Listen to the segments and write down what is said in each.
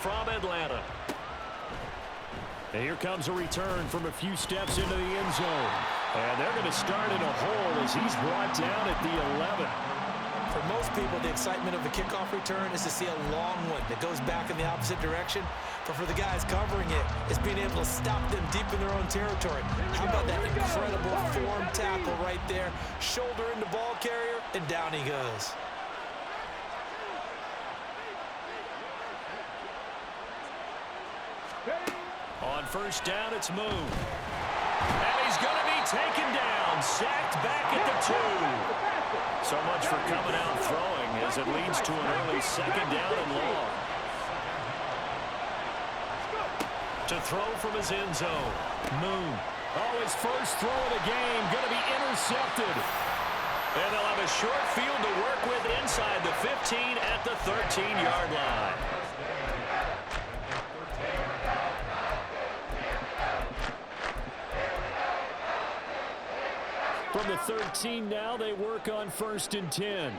from Atlanta. And here comes a return from a few steps into the end zone. And they're going to start in a hole as he's brought down at the 11. For most people, the excitement of the kickoff return is to see a long one that goes back in the opposite direction. But for the guys covering it, it's being able to stop them deep in their own territory. How about that incredible form tackle right there? Shoulder in the ball carrier, and down he goes. On first down, it's Moon. And he's going to be taken down, sacked back at the 2. So much for coming out throwing as it leads to an early second down and long. To throw from his end zone, Moon. Oh, his first throw of the game, going to be intercepted. And they'll have a short field to work with inside the 15 at the 13-yard line. From the 13 now, they work on 1st and 10.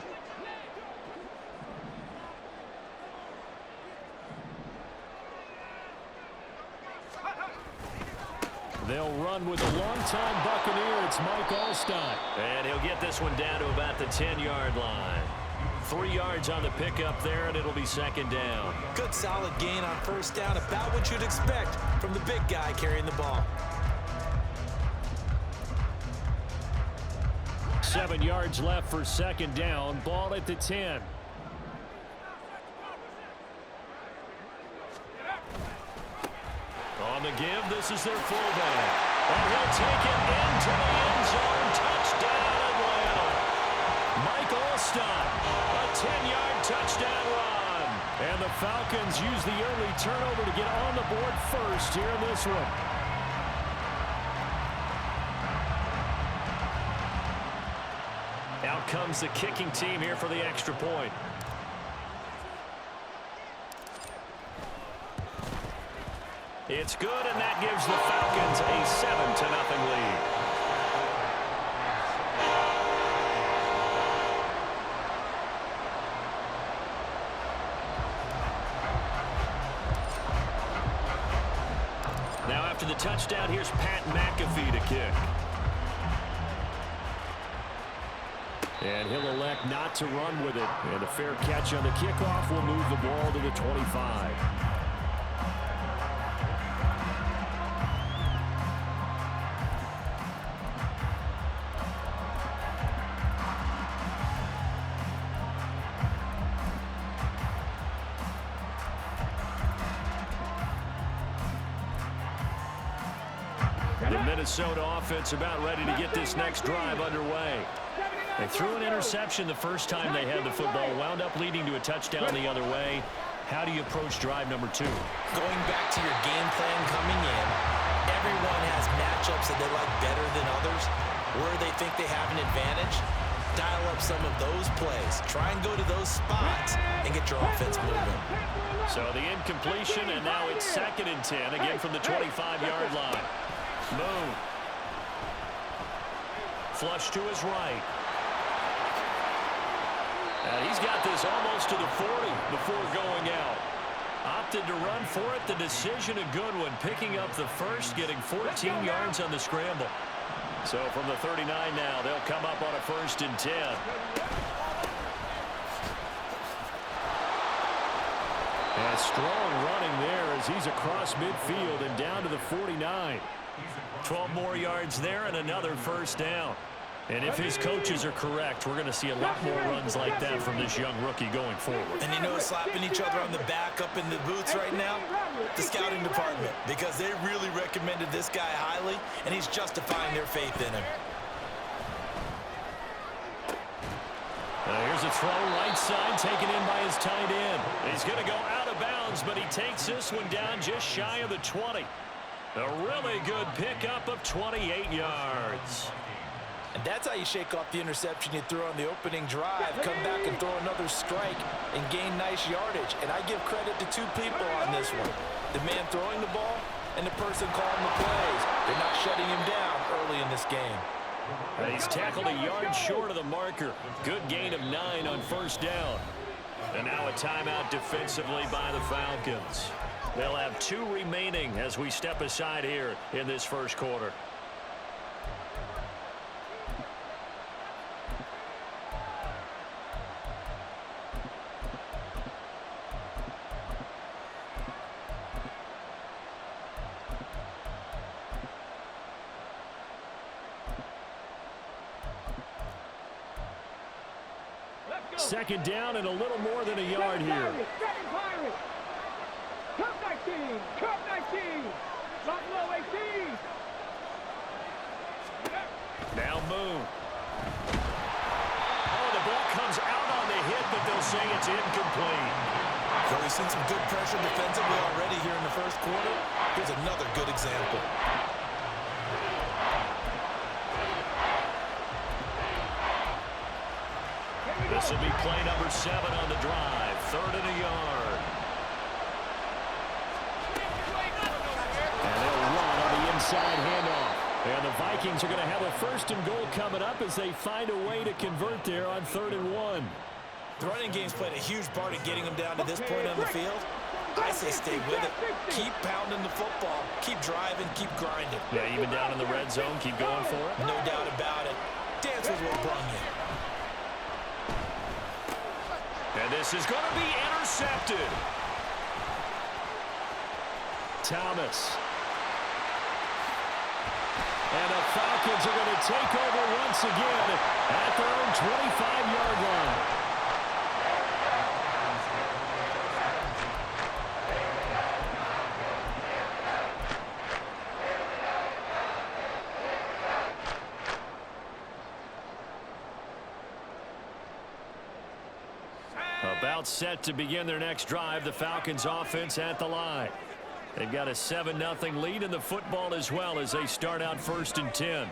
They'll run with a longtime Buccaneer. It's Mike Alstott. And he'll get this one down to about the 10-yard line. 3 yards on the pickup there, and it'll be second down. Good solid gain on first down, about what you'd expect from the big guy carrying the ball. 7 yards left for second down. Ball at the 10. On the give, this is their fullback. And he'll take it into the end zone. Touchdown, Atlanta. Mike Alstott, a 10-yard touchdown run. And the Falcons use the early turnover to get on the board first here in this one. Out comes the kicking team here for the extra point. It's good, and that gives the Falcons a 7-0 lead. Now after the touchdown, here's Pat McAfee to kick. And he'll elect not to run with it. And a fair catch on the kickoff will move the ball to the 25. The Minnesota offense about ready to get this next drive underway. They threw an interception the first time they had the football, wound up leading to a touchdown the other way. How do you approach drive number 2? Going back to your game plan coming in, everyone has matchups that they like better than others. Where they think they have an advantage, dial up some of those plays. Try and go to those spots and get your offense moving. So the incompletion, and now it's 2nd and 10, again from the 25-yard line. Moon. Flush to his right. And he's got this almost to the 40 before going out. Opted to run for it. The decision a good one. Picking up the first, getting 14 yards on the scramble. So from the 39 now, they'll come up on a 1st and 10. And strong running there as he's across midfield and down to the 49. 12 more yards there and another 1st down. And if his coaches are correct, we're going to see a lot more runs like that from this young rookie going forward. And you know, slapping each other on the back up in the boots right now? The scouting department, because they really recommended this guy highly, and he's justifying their faith in him. Here's a throw, right side, taken in by his tight end. He's going to go out of bounds, but he takes this one down just shy of the 20. A really good pickup of 28 yards. And that's how you shake off the interception you threw on the opening drive, come back and throw another strike and gain nice yardage. And I give credit to 2 people on this one. The man throwing the ball and the person calling the plays. They're not shutting him down early in this game. And he's tackled a yard short of the marker. Good gain of 9 on 1st down. And now a timeout defensively by the Falcons. They'll have 2 remaining as we step aside here in this first quarter. Second down and a little more than a yard here. Cup 19, Cup 19, Buffalo 18. Now Moon. Oh, the ball comes out on the hit, but they'll say it's incomplete. So we've seen some good pressure defensively already here in the first quarter. Here's another good example. This will be play number 7 on the drive. 3rd and a yard. And they'll run on the inside handoff. And the Vikings are going to have a 1st and goal coming up as they find a way to convert there on 3rd and 1. The running game's played a huge part in getting them down to this point on the field. I say stay with it. Keep pounding the football. Keep driving. Keep grinding. Yeah, even down in the red zone, keep going for it. No doubt about it. Dance with what brung you. And this is going to be intercepted. Thomas. And the Falcons are going to take over once again at their own 25-yard line. About set to begin their next drive. The Falcons offense at the line. They've got a 7-0 lead in the football as well as they start out 1st and 10.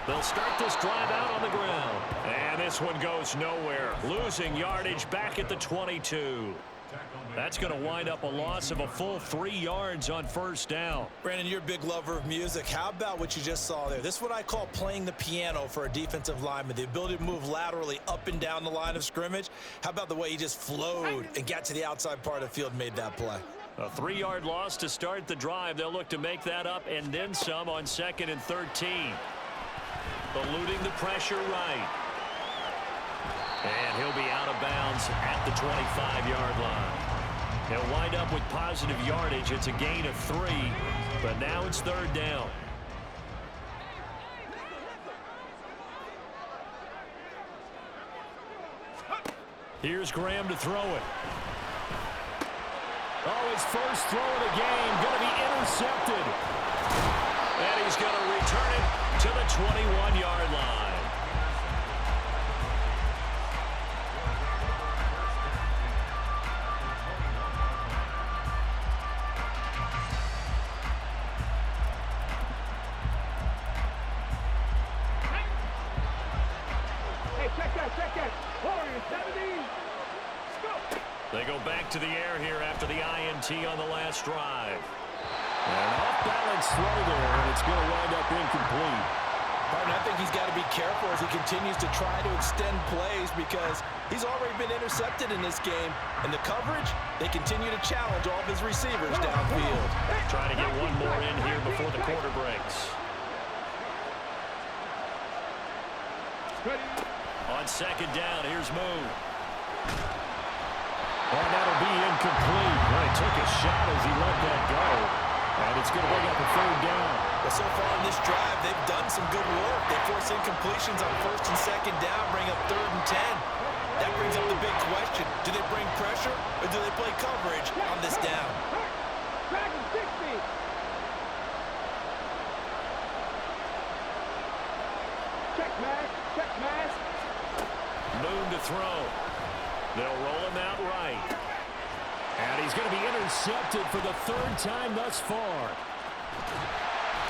They'll start this drive out on the ground. And this one goes nowhere. Losing yardage back at the 22. That's going to wind up a loss of a full 3 yards on 1st down. Brandon, you're a big lover of music. How about what you just saw there? This is what I call playing the piano for a defensive lineman. The ability to move laterally up and down the line of scrimmage. How about the way he just flowed and got to the outside part of the field and made that play? A 3-yard loss to start the drive. They'll look to make that up and then some on 2nd and 13. Eluding the pressure right. And he'll be out of bounds at the 25-yard line. He'll wind up with positive yardage. It's a gain of 3, but now it's 3rd down. Here's Graham to throw it. Oh, his first throw of the game going to be intercepted. And he's going to return it to the 21-yard line. They go back to the air here after the INT on the last drive. An off-balance throw there, and it's going to wind up incomplete. Martin, I think he's got to be careful as he continues to try to extend plays because he's already been intercepted in this game. And the coverage, they continue to challenge all of his receivers downfield. Trying to get one more in here before the quarter breaks. On 2nd down, here's Moon. And that'll be incomplete. Well, he took a shot as he let that go. And it's going to bring up a 3rd down. Well, so far in this drive, they've done some good work. They force incompletions on 1st and 2nd down, bring up 3rd and 10. That brings up the big question. Do they bring pressure or do they play coverage on this down? Moon to throw. They'll roll him out right. And he's going to be intercepted for the 3rd time thus far.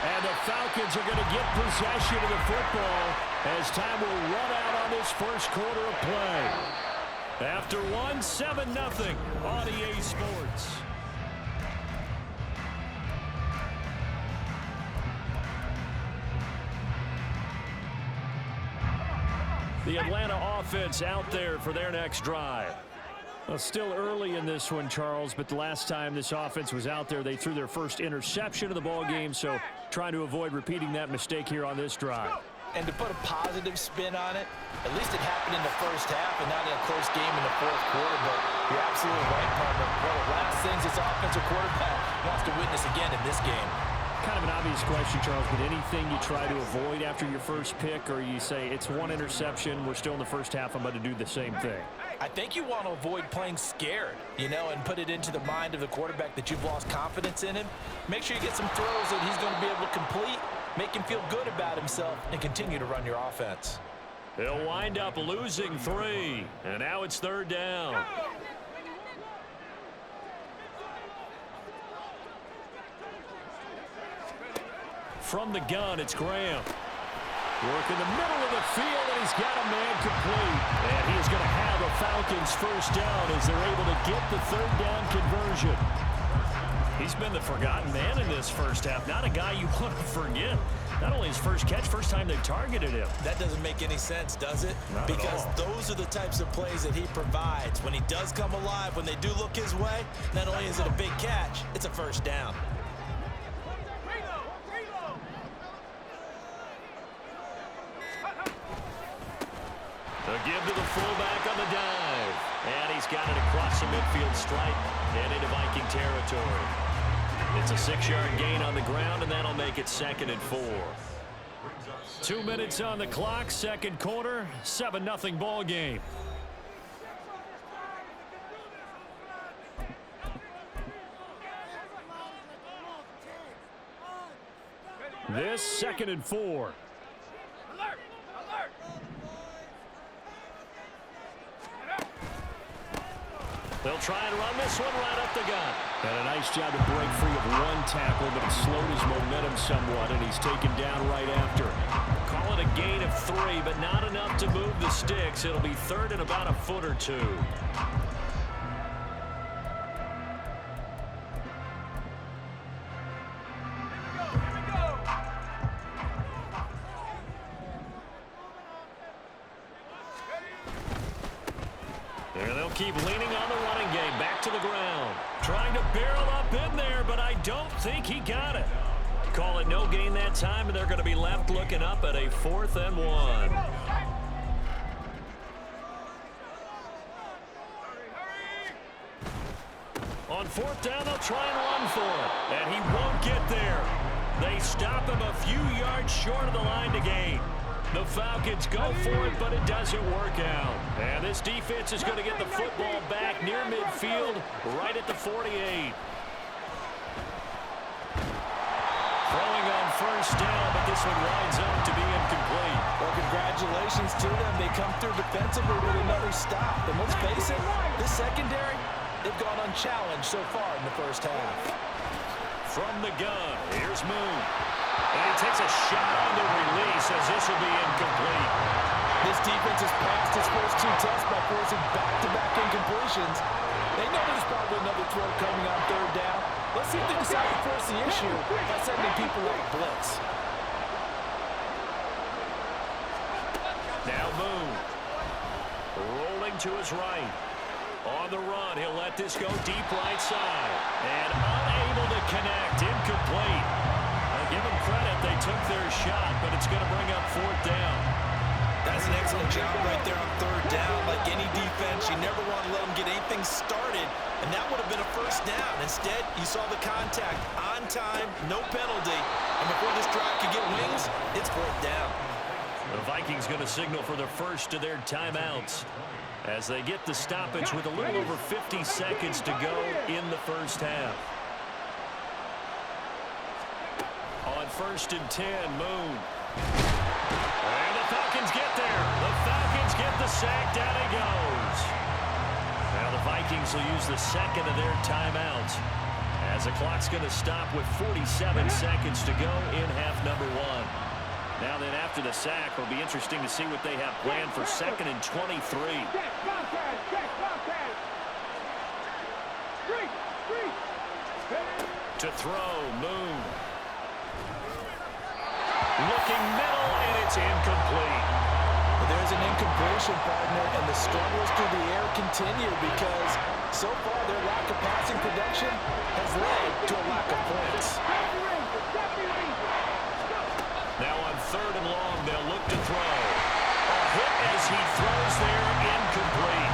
And the Falcons are going to get possession of the football as time will run out on this first quarter of play. After 7-0 on EA Sports. The Atlanta offense out there for their next drive. Well, still early in this one, Charles, but the last time this offense was out there, they threw their first interception of the ball game, so trying to avoid repeating that mistake here on this drive. And to put a positive spin on it, at least it happened in the first half and not in a close game in the fourth quarter, but you're absolutely right, partner. One of the last things this offensive quarterback wants to witness again in this game. Kind of an obvious question, Charles, but anything you try to avoid after your first pick, or you say it's one interception, we're still in the first half, I'm about to do the same thing? I think you want to avoid playing scared, and put it into the mind of the quarterback that you've lost confidence in him. Make sure you get some throws that he's going to be able to complete, make him feel good about himself, and continue to run your offense. They'll wind up losing 3, and now it's 3rd down. From the gun, it's Graham. Work in the middle of the field, and he's got a man complete. And he is going to have a Falcons first down as they're able to get the 3rd down conversion. He's been the forgotten man in this first half. Not a guy you want to forget. Not only his first catch, first time they've targeted him. That doesn't make any sense, does it? Not because at all. Those are the types of plays that he provides. When he does come alive, when they do look his way, not only is it a big catch, it's a first down. The give to the fullback on the dive. And he's got it across the midfield stripe and into Viking territory. It's a 6-yard gain on the ground, and that'll make it 2nd and 4. 2 minutes on the clock, second quarter, 7-0 ball game. This 2nd and 4. Alert! Alert! They'll try and run this one right up the gut. And a nice job to break free of one tackle, but it slowed his momentum somewhat, and he's taken down right after. Call it a gain of 3, but not enough to move the sticks. It'll be 3rd and about a foot or 2. And they'll keep leaning on the running game. Back to the ground. Trying to barrel up in there, but I don't think he got it. Call it no gain that time, and they're going to be left looking up at a 4th and 1. On 4th down, they'll try and run for it. And he won't get there. They stop him a few yards short of the line to gain. The Falcons go for it, but it doesn't work out. And this defense is going to get the football back near midfield, right at the 48. Throwing on 1st down, but this one winds up to be incomplete. Well, congratulations to them. They come through defensively with another stop. And let's face it, this secondary, they've gone unchallenged so far in the first half. From the gun, here's Moon. And he takes a shot on the release as this will be incomplete. This defense has passed its first 2 tests by forcing back-to-back incompletions. They know there's probably another throw coming on 3rd down. Let's see if they decide to force the issue by sending people like blitz. Now Moon. Rolling to his right. On the run, he'll let this go deep right side. And unable to connect, incomplete. Give them credit, they took their shot, but it's going to bring up 4th down. That's an excellent job right there on 3rd down. Like any defense, you never want to let them get anything started, and that would have been a first down. Instead, you saw the contact on time, no penalty, and before this drive could get wings, it's 4th down. The Vikings going to signal for the first of their timeouts as they get the stoppage with a little over 50 seconds to go in the first half. On 1st and 10, Moon. And the Falcons get there. The Falcons get the sack. Down he goes. Now the Vikings will use the 2nd of their timeouts as the clock's going to stop with 47 seconds to go in half number 1. Now then, after the sack, it'll be interesting to see what they have planned for 2nd and 23. To throw, Moon. Looking middle, and it's incomplete. There's an incompletion, partner, and the struggles through the air continue because so far their lack of passing production has led to a lack of points. Now on 3rd and long, they'll look to throw. A hit as he throws there, incomplete.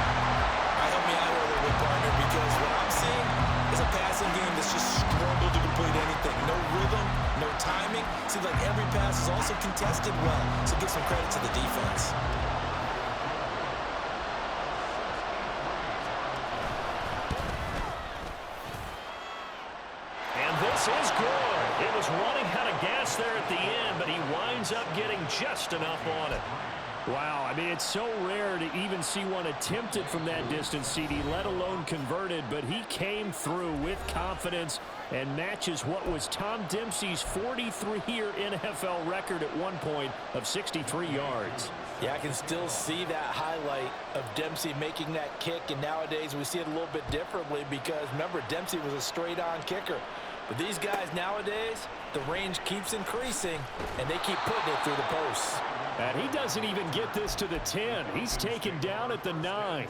Help me out here a little bit, partner, because what I'm seeing is a passing game that's just struggled to complete anything. No rhythm, no timing. Seems like every pass is also contested well, so give some credit to the defense. And this is good. It was running out of gas there at the end, but he winds up getting just enough on it. Wow, I mean, it's so rare to even see one attempted from that distance, CD, let alone converted, but he came through with confidence and matches what was Tom Dempsey's 43-year NFL record at one point of 63 yards. Yeah, I can still see that highlight of Dempsey making that kick, and nowadays we see it a little bit differently because, remember, Dempsey was a straight-on kicker. But these guys nowadays, the range keeps increasing, and they keep putting it through the posts. And he doesn't even get this to the 10. He's taken down at the 9.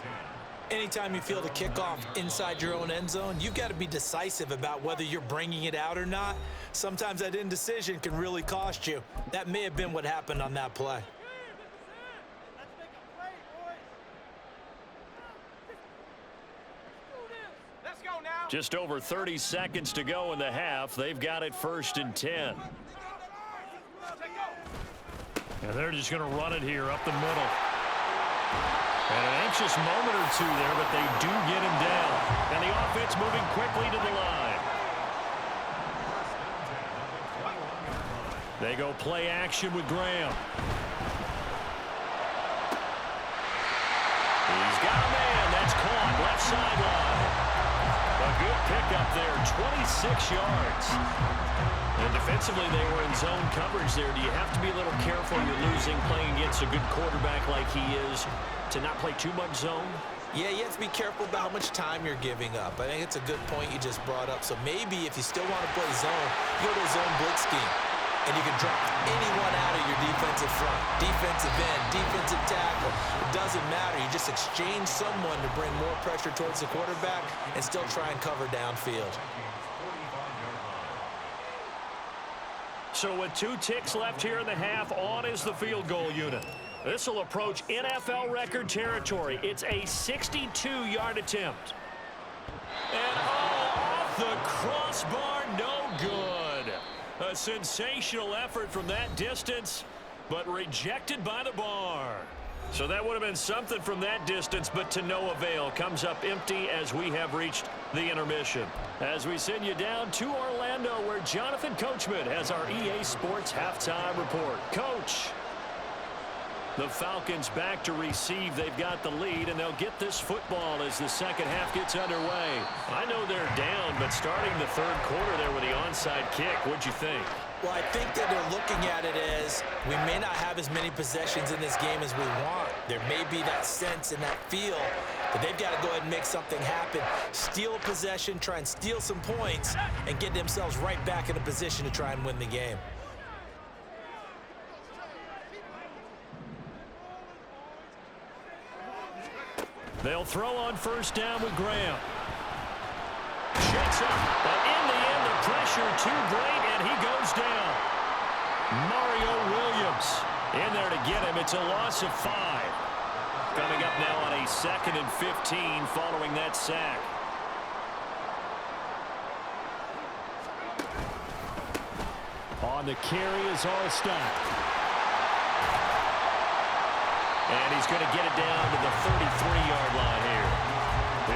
Anytime you feel the kickoff inside your own end zone, you've got to be decisive about whether you're bringing it out or not. Sometimes that indecision can really cost you. That may have been what happened on that play. Just over 30 seconds to go in the half. They've got it 1st and 10. And they're just going to run it here up the middle. And an anxious moment or two there, but they do get him down. And the offense moving quickly to the line. They go play action with Graham. He's got a man. That's caught left sideline. A good pickup there, 26 yards. And defensively, they were in zone coverage there. Do you have to be a little careful? You're losing, playing against a good quarterback like he is, to not play too much zone? Yeah, you have to be careful about how much time you're giving up. I think it's a good point you just brought up. So maybe if you still want to play zone, you go to a zone blitz scheme. And you can drop anyone out of your defensive front. Defensive end, defensive tackle. It doesn't matter. You just exchange someone to bring more pressure towards the quarterback and still try and cover downfield. So with 2 ticks left here in the half, on is the field goal unit. This will approach NFL record territory. It's a 62-yard attempt. And off the crossbar, no good. A sensational effort from that distance, but rejected by the bar. So that would have been something from that distance, but to no avail. Comes up empty as we have reached the intermission. As we send you down to Orlando, where Jonathan Coachman has our EA Sports halftime report. Coach. The Falcons back to receive. They've got the lead, and they'll get this football as the second half gets underway. I know they're down, but starting the 3rd quarter there with the onside kick, what'd you think? Well, I think that they're looking at it as we may not have as many possessions in this game as we want. There may be that sense and that feel, but they've got to go ahead and make something happen. Steal a possession, try and steal some points, and get themselves right back in a position to try and win the game. They'll throw on 1st down with Graham. Shuts up, but in the end, the pressure too great, and he goes down. Mario Williams in there to get him. It's a loss of 5. Coming up now on a 2nd and 15 following that sack. On the carry is Allstott. And he's going to get it down to the 33-yard line here.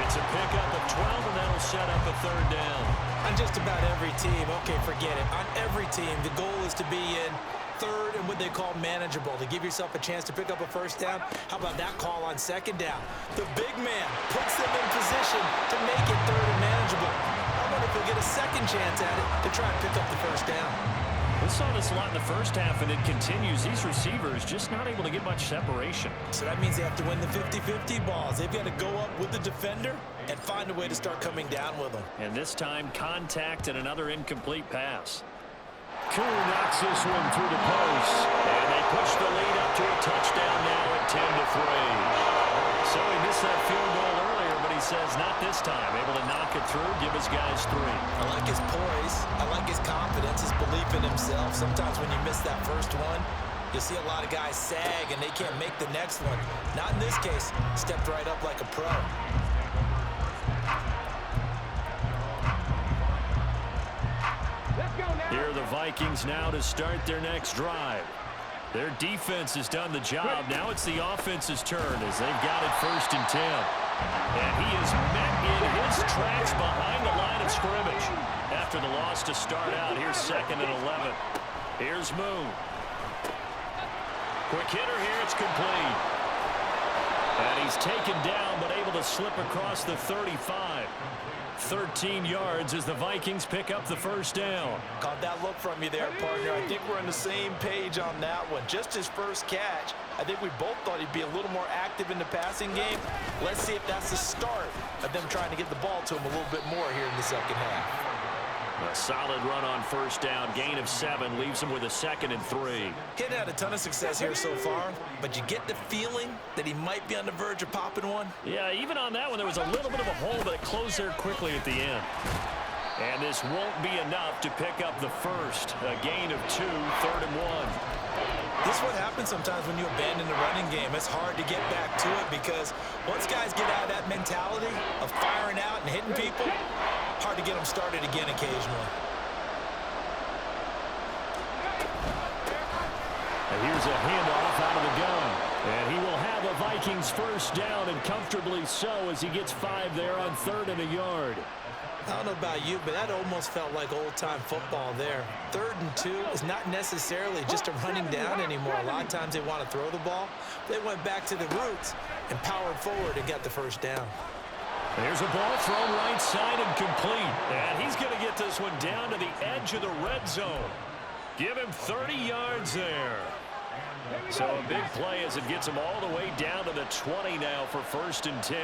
It's a pickup of 12, and that'll set up a 3rd down. On just about every team, okay, forget it. On every team, the goal is to be in 3rd and what they call manageable, to give yourself a chance to pick up a 1st down. How about that call on 2nd down? The big man puts them in position to make it 3rd and manageable. I wonder if they'll get a 2nd chance at it to try and pick up the 1st down. We saw this a lot in the 1st half, and it continues. These receivers just not able to get much separation. So that means they have to win the 50-50 balls. They've got to go up with the defender and find a way to start coming down with them. And this time, contact and another incomplete pass. Koo knocks this one through the post, and they push the lead up to a touchdown now at 10-3. So he missed that field goal earlier, but he says not this time. Able to knock it through, give his guys 3. I like his poise. I like his confidence, his belief in himself. Sometimes when you miss that first one, you'll see a lot of guys sag and they can't make the next one. Not in this case. Stepped right up like a pro. Here are the Vikings now to start their next drive. Their defense has done the job. Now it's the offense's turn as they've got it 1st and 10. And he is met in his tracks behind the line of scrimmage. After the loss to start out, here's 2nd and 11. Here's Moon. Quick hitter here, it's complete. And he's taken down, but able to slip across the 35. 13 yards as the Vikings pick up the 1st down. Caught that look from you there, partner. I think we're on the same page on that one. Just his first catch. I think we both thought he'd be a little more active in the passing game. Let's see if that's the start of them trying to get the ball to him a little bit more here in the second half. A solid run on 1st down. Gain of 7 leaves him with a 2nd and 3. He hadn't had a ton of success here so far, but you get the feeling that he might be on the verge of popping one. Yeah, even on that one, there was a little bit of a hole, but it closed there quickly at the end. And this won't be enough to pick up the first. A gain of 2, 3rd and 1. This is what happens sometimes when you abandon the running game. It's hard to get back to it because once guys get out of that mentality of firing out and hitting people, hard to get them started again occasionally. And here's a handoff out of the gun. And he will have a Vikings 1st down, and comfortably so as he gets 5 there on 3rd and a yard. I don't know about you, but that almost felt like old-time football there. 3rd and 2 is not necessarily just a running down anymore. A lot of times they want to throw the ball. They went back to the roots and powered forward and got the 1st down. There's a ball thrown right side and complete. And he's going to get this one down to the edge of the red zone. Give him 30 yards there. So a big play as it gets him all the way down to the 20 now for 1st and 10.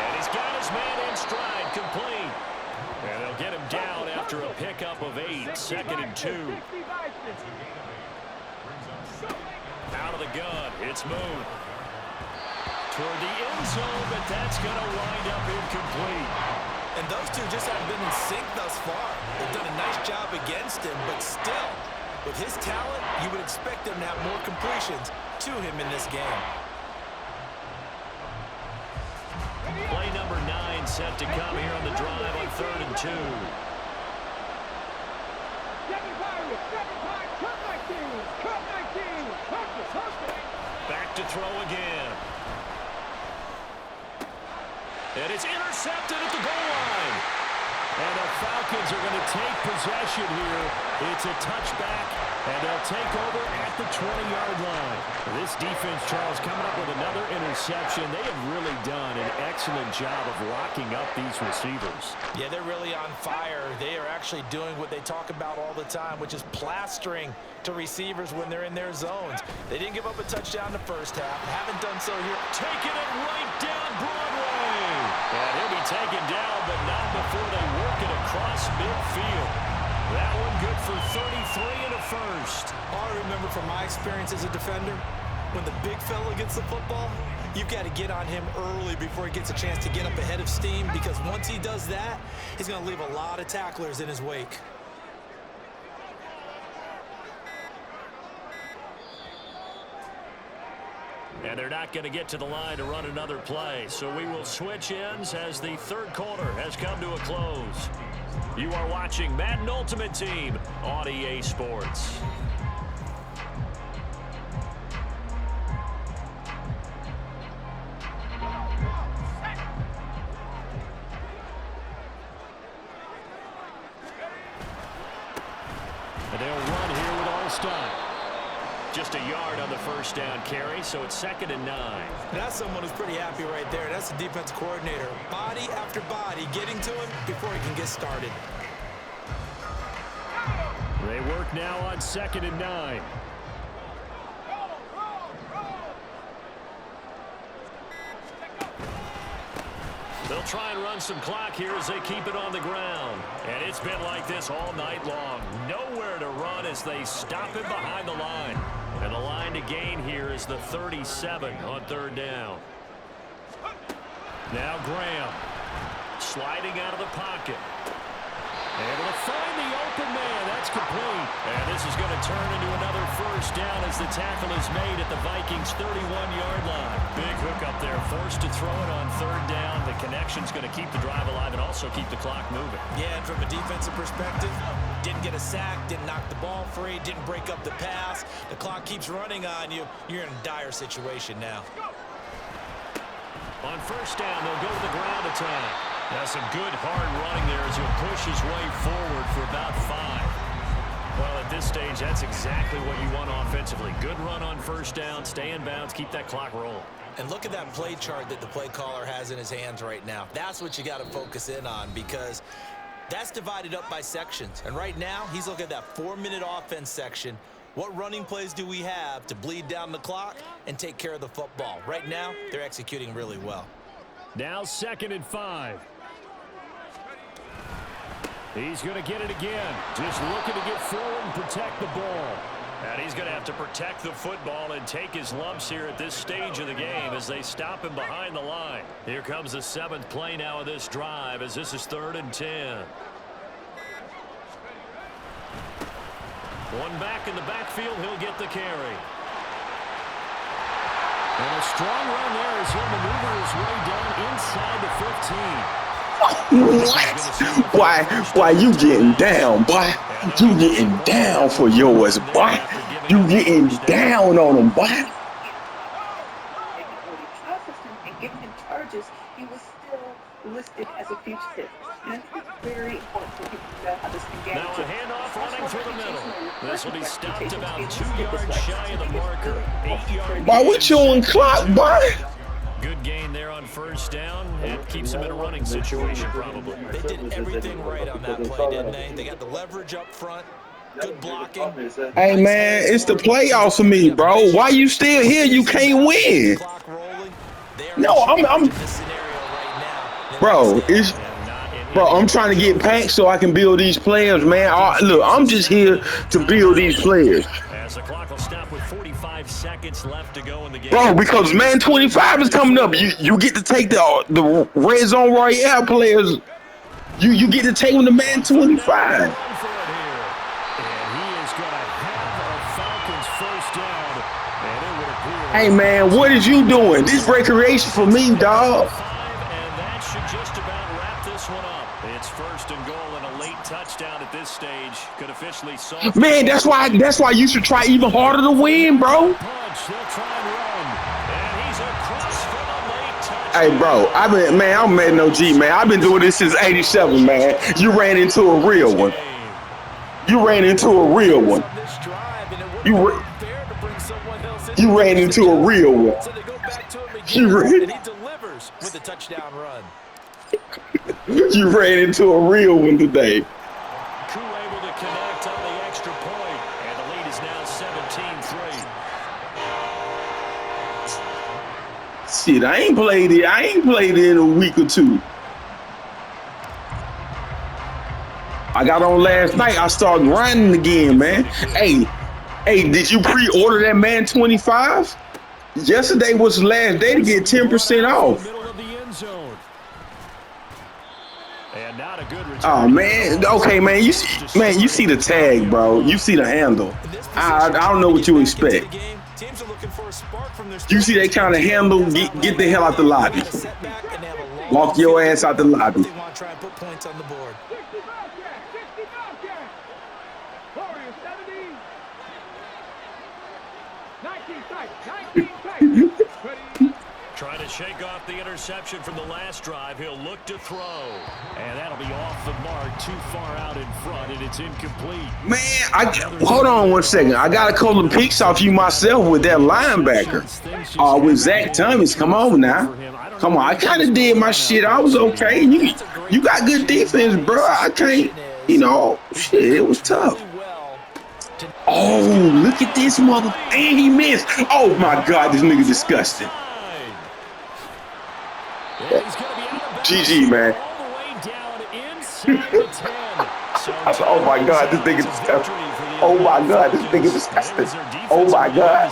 And he's got his man in stride, complete. And they'll get him down after a pickup of 8, 2nd and 2. Out of the gun, it's Moon. Toward the end zone, but that's going to wind up incomplete. And those two just haven't been in sync thus far. They've done a nice job against him, but still, with his talent, you would expect them to have more completions to him in this game. Play number 9 set to come here on the drive on 3rd and 2. Back to throw again. And it's intercepted at the goal line. And the Falcons are going to take possession here. It's a touchback, and they'll take over at the 20-yard line. This defense, Charles, coming up with another interception. They have really done an excellent job of locking up these receivers. Yeah, they're really on fire. They are actually doing what they talk about all the time, which is plastering to receivers when they're in their zones. They didn't give up a touchdown the first half. Haven't done so here. Taking it right down Broadway. And he'll be taken down, but not before they work it across midfield. That one good for 33 and a first. All I remember from my experience as a defender, when the big fella gets the football, you've got to get on him early before he gets a chance to get up ahead of steam, because once he does that, he's going to leave a lot of tacklers in his wake. And they're not going to get to the line to run another play. So we will switch ends as the 3rd quarter has come to a close. You are watching Madden Ultimate Team on EA Sports. And they'll run here with Allstott. Just a yard on the 1st down carry, so it's 2nd and 9. That's someone who's pretty happy right there. That's the defense coordinator. Body after body getting to him before he can get started. They work now on 2nd and 9. They'll They'll try and run some clock here as they keep it on the ground. And it's been like this all night long. Nowhere to run as they stop him behind the line. And the line to gain here is the 37 on third down. Now Graham sliding out of the pocket. Able to find the open man. That's complete. And this is going to turn into another first down as the tackle is made at the Vikings' 31-yard line. Big hook up there. Forced to throw it on third down. The connection's going to keep the drive alive and also keep the clock moving. Yeah, and from a defensive perspective, didn't get a sack, didn't knock the ball free, didn't break up the pass. The clock keeps running on you. You're in a dire situation now. On first down, they'll go to the ground attack. Now some good hard running there as he'll push his way forward for about 5. Well, at this stage, that's exactly what you want offensively. Good run on first down, stay in bounds, keep that clock rolling. And look at that play chart that the play caller has in his hands right now. That's what you got to focus in on because that's divided up by sections. And right now, he's looking at that 4-minute offense section. What running plays do we have to bleed down the clock and take care of the football? Right now, they're executing really well. Now 2nd and 5. He's going to get it again. Just looking to get forward and protect the ball. And he's going to have to protect the football and take his lumps here at this stage of the game as they stop him behind the line. Here comes the 7th play now of this drive as this is 3rd and 10. One back in the backfield, he'll get the carry. And a strong run there as he'll maneuver his way down inside the 15. What? Why you getting down, boy? You getting down for yours, boy. You getting down on them, boy. And given him charges, he was still listed as a fugitive. And I think it's very important for people to know how this can get. Now a handoff running through the middle. This will be stopped about 2 yards shy of the marker. 8 yards. Boy, what you on clock, boy? Good gain there on first down. It keeps him in a running situation probably. They did everything right on that play, didn't they? They got the leverage up front, good blocking. Hey, man, it's the playoffs for me, bro. Why you still here? You can't win. No, I'm trying to get packed so I can build these players, man. Look, I'm just here to build these players. As the clock will stop with 45 seconds left to go in the game. Bro, because man 25 is coming up. You get to take the red zone royale players. You get to take them to man 25. Hey man, what is you doing? This recreation for me, dog. And that should just about wrap this one up. It's 1st and goal and a late touchdown at this stage could officially solve. Man, that's why you should try even harder to win, bro. Hey, bro, I'm Madden OG, man. I've been doing this since '87, man. You ran into a real one. You ran into a real one. You ran into a real one. So they go back to him again, and he delivers with a touchdown run. You ran into a real one today. Crew able to connect on the extra point, and the lead is now 17-3. Shit, I ain't played it in a week or two. I got on last night. I started grinding again, man. Hey, did you pre-order that Man 25? Yesterday was the last day to get 10% off. Oh man, okay, man. You see the tag, bro. You see the handle. I don't know what you expect. You see that kind of handle? Get the hell out the lobby. Walk your ass out the lobby. Trying to shake off the interception from the last drive. He'll look to throw. And that'll be off the mark, too far out in front, and it's incomplete. Man, hold on 1 second. I got to call the picks off you myself with that linebacker. With Zach Thomas. Come on now. Come on. I kind of did my shit. I was okay. You got good defense, bro. I can't, shit, it was tough. Oh, look at this mother. And he missed. Oh, my God, this nigga disgusting. GG, man. All the way down inside the 10. So I said, oh my God, this thing is disgusting. Oh my God, this thing is disgusting. Oh my God.